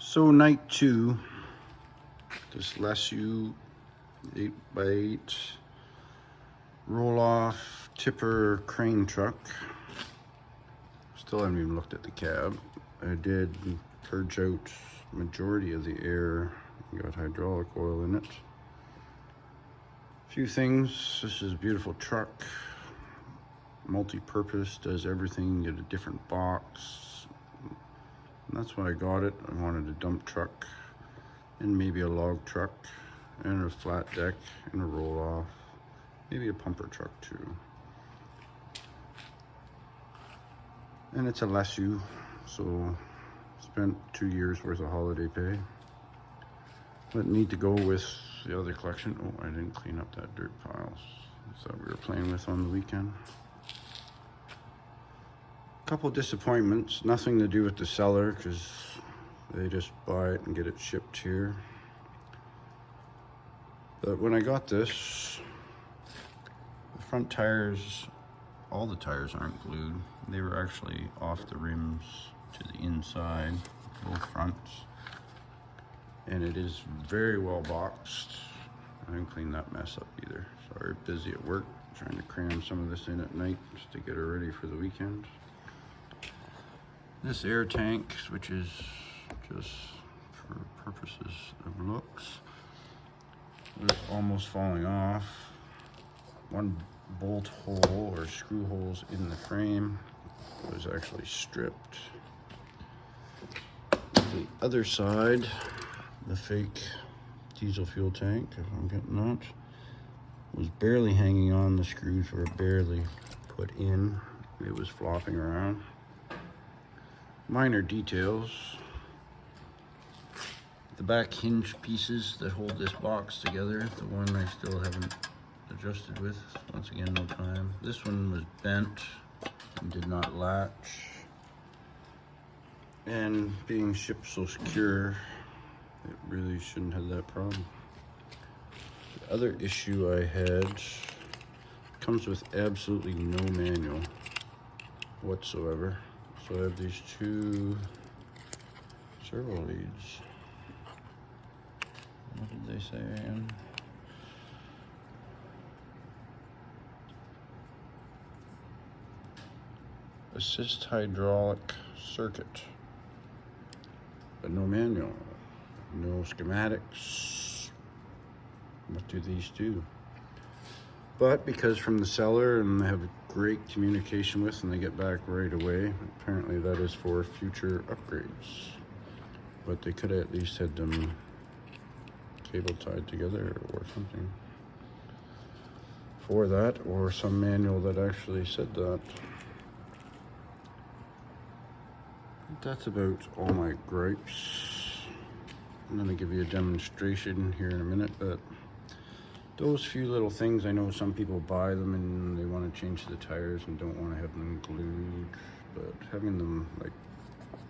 So night 2, this LESU 8x8 roll-off tipper crane truck. Still haven't even looked at the cab. I did purge out majority of the air. Got hydraulic oil in it. A few things. This is a beautiful truck. Multi-purpose, does everything. You get a different box. And that's why I got it. I wanted a dump truck and maybe a log truck and a flat deck and a roll-off. Maybe a pumper truck too. And it's a LESU, so spent 2 years worth of holiday pay. But need to go with the other collection. Oh, I didn't clean up that dirt pile that we were playing with on the weekend. Couple disappointments, nothing to do with the seller because they just buy it and get it shipped here. But when I got this, the front tires, all the tires aren't glued. They were actually off the rims to the inside, both fronts. And it is very well boxed. I didn't clean that mess up either. Sorry, busy at work, trying to cram some of this in at night just to get her ready for the weekend. This air tank, which is just for purposes of looks, was almost falling off. One bolt hole or screw holes in the frame was actually stripped. The other side, the fake diesel fuel tank, if I'm getting that, was barely hanging on. The screws were barely put in. It was flopping around. Minor details. The back hinge pieces that hold this box together, the one I still haven't adjusted with, once again no time. This one was bent and did not latch. And being shipped so secure, it really shouldn't have that problem. The other issue I had comes with absolutely no manual whatsoever. So I have these two servo leads. What did they say again? Assist hydraulic circuit, but no manual, no schematics. What do these do? But because from the seller and they have great communication with and they get back right away, apparently that is for future upgrades. But they could have at least had them cable tied together or something for that, or some manual that actually said that. That's about all my gripes. I'm going to give you a demonstration here in a minute, but those few little things, I know some people buy them and they want to change the tires and don't want to have them glued, but having them like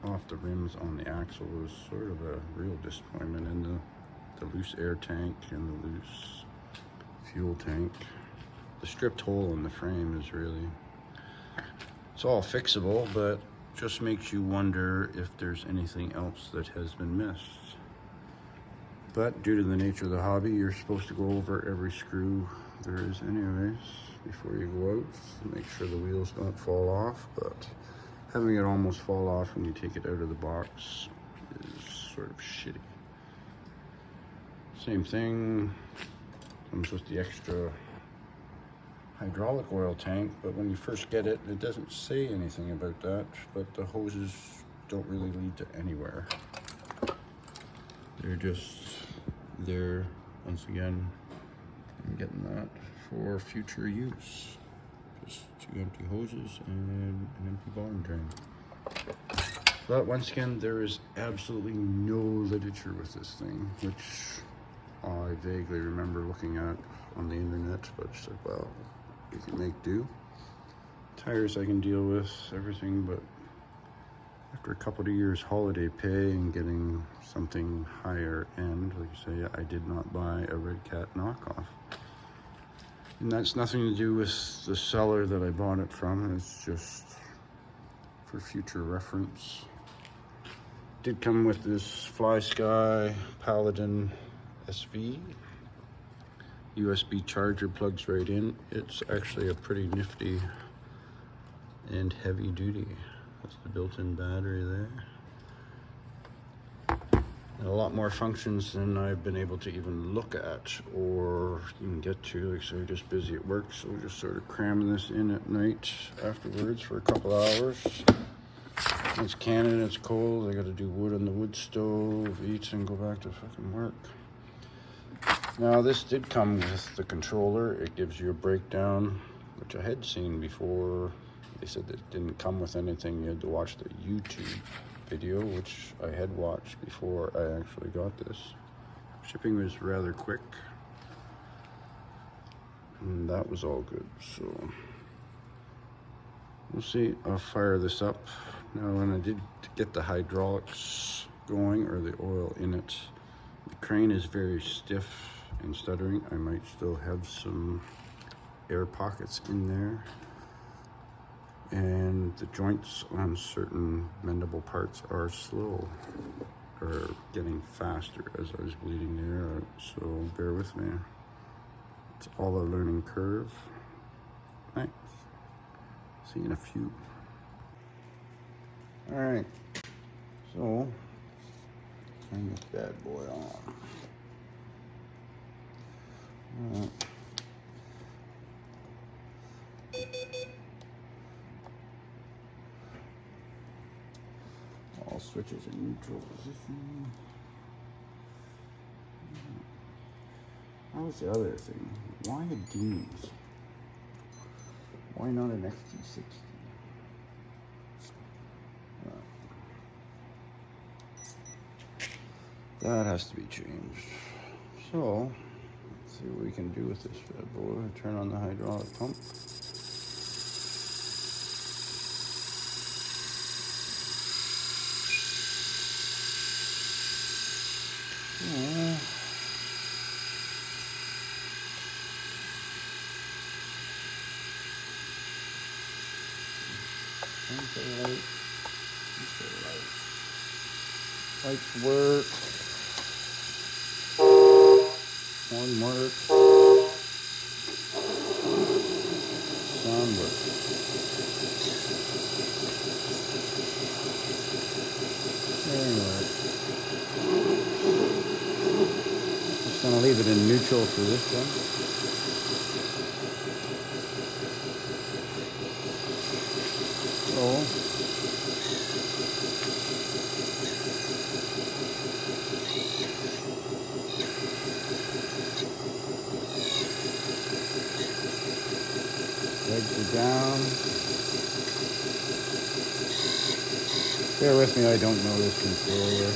off the rims on the axle was sort of a real disappointment. And the loose air tank and the loose fuel tank, the stripped hole in the frame is really, it's all fixable, but just makes you wonder if there's anything else that has been missed. But due to the nature of the hobby, you're supposed to go over every screw there is anyways before you go out to make sure the wheels don't fall off. But having it almost fall off when you take it out of the box is sort of shitty. Same thing comes with the extra hydraulic oil tank, but when you first get it, it doesn't say anything about that, but the hoses don't really lead to anywhere. They're just there. Once again, I'm getting that for future use. Just 2 empty hoses and an empty bottom drain. But once again, there is absolutely no literature with this thing, which I vaguely remember looking at on the internet, but I said, well, you can make do. Tires I can deal with, everything, but after a couple of years holiday pay and getting something higher end, like I say, I did not buy a Red Cat knockoff. And that's nothing to do with the seller that I bought it from. It's just for future reference. Did come with this Fly Sky Paladin SV. USB charger plugs right in. It's actually a pretty nifty and heavy duty. That's the built-in battery there. And a lot more functions than I've been able to even look at or even get to. Like, so I'm just busy at work, so we're just sort of cramming this in at night afterwards for a couple hours. It's Canada, it's cold. I got to do wood on the wood stove, eat, and go back to fucking work. Now, this did come with the controller. It gives you a breakdown, which I had seen before. They said that it didn't come with anything. You had to watch the YouTube video, which I had watched before I actually got this. Shipping was rather quick, and that was all good. So we'll see. I'll fire this up. Now, when I did get the hydraulics going, or the oil in it, the crane is very stiff and stuttering. I might still have some air pockets in there. And the joints on certain mendable parts are slow, or getting faster as I was bleeding the air out, so bear with me. It's all a learning curve. Thanks. See you in a few. Alright, so turn this bad boy on. Alright. All switches in neutral position. That was the other thing. Why a Deans? Why not an XT60? That has to be changed. So, let's see what we can do with this bad boy. Turn on the hydraulic pump. Lights work. One work. Sound work. Anyway, just gonna leave it in neutral for this one. Legs are down. Bear with me, I don't know this controller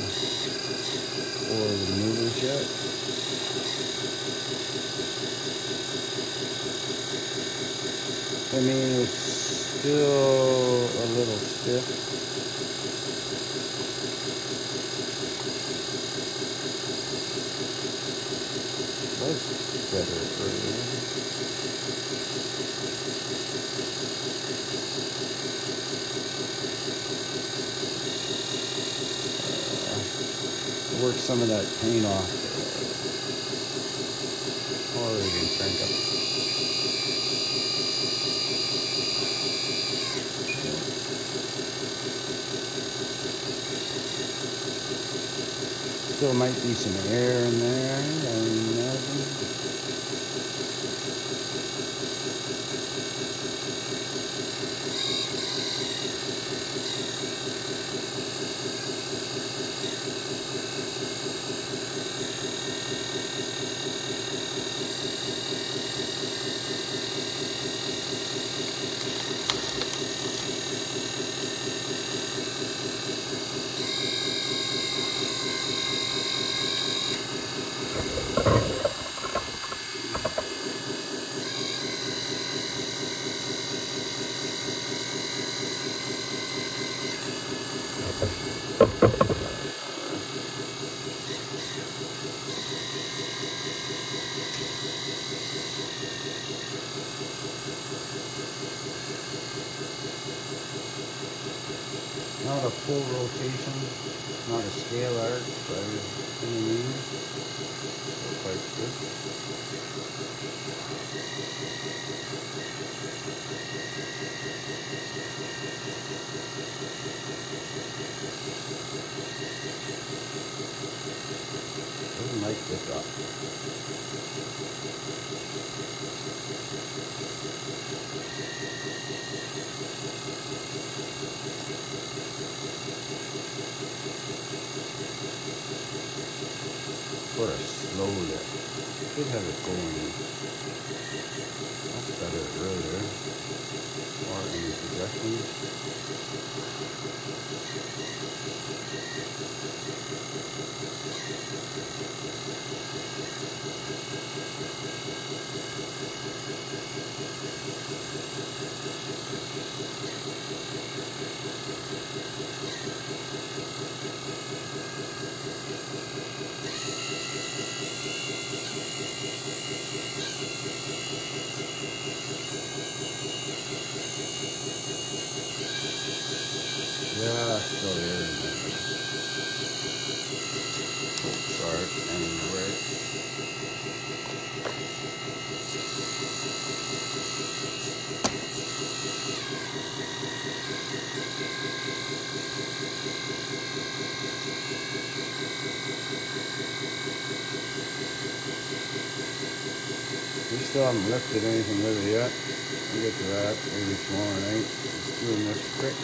or the movers yet. I mean, it's still a little stiff. Was better earlier. Work some of that paint off. Or we can crank up. Still might be some air in there, I imagine. tail arch by any means. So quite good. Doesn't like this up. Sort of slow lift. Should have it going much better earlier. Or any suggestions? Yeah, still there. Start anyway. We still haven't lifted anything with it yet. We'll get to that maybe tomorrow night. Just doing this quick.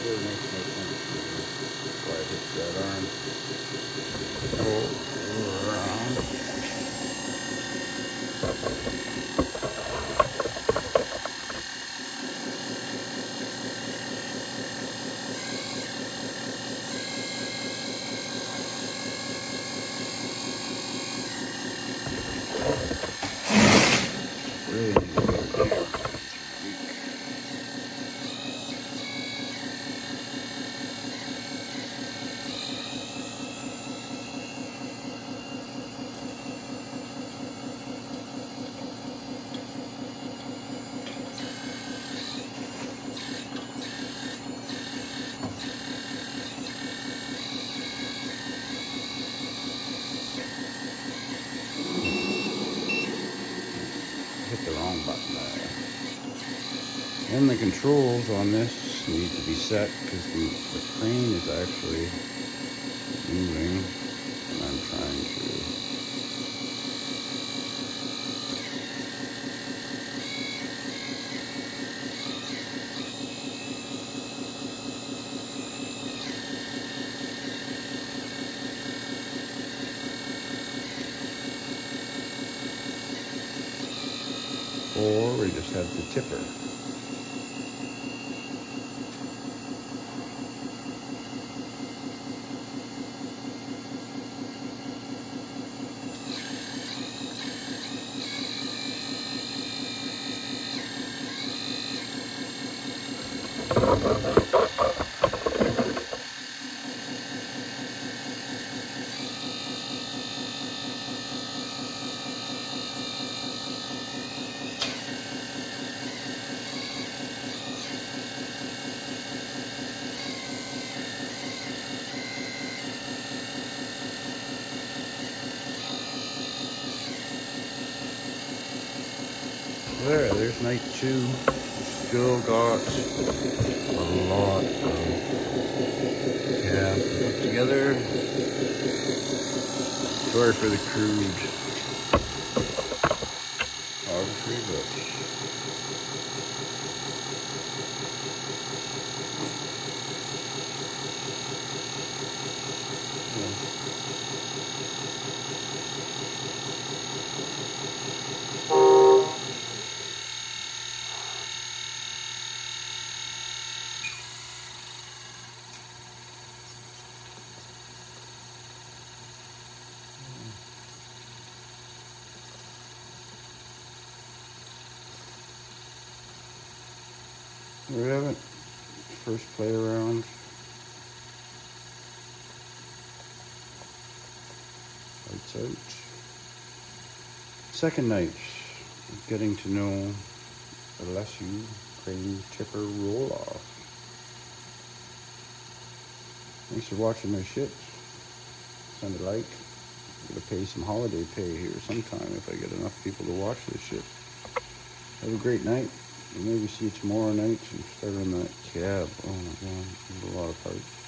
Really makes no sense to me. That's why I hit that arm. Go around. Really need to go here. Hit the wrong button there. And the controls on this need to be set because the crane is actually moving and I'm trying to or we just have the tipper. There's night 2. Still got a lot of cab to put together. Sorry for the crude photography, but we have it. First play around. Lights out. Second night, getting to know the LESU crane tipper roll off. Thanks for watching my shit. Send a like. I'm gonna pay some holiday pay here sometime if I get enough people to watch this shit. Have a great night. We'll maybe see you tomorrow night and start on that cab. Oh my god, there's a lot of parts.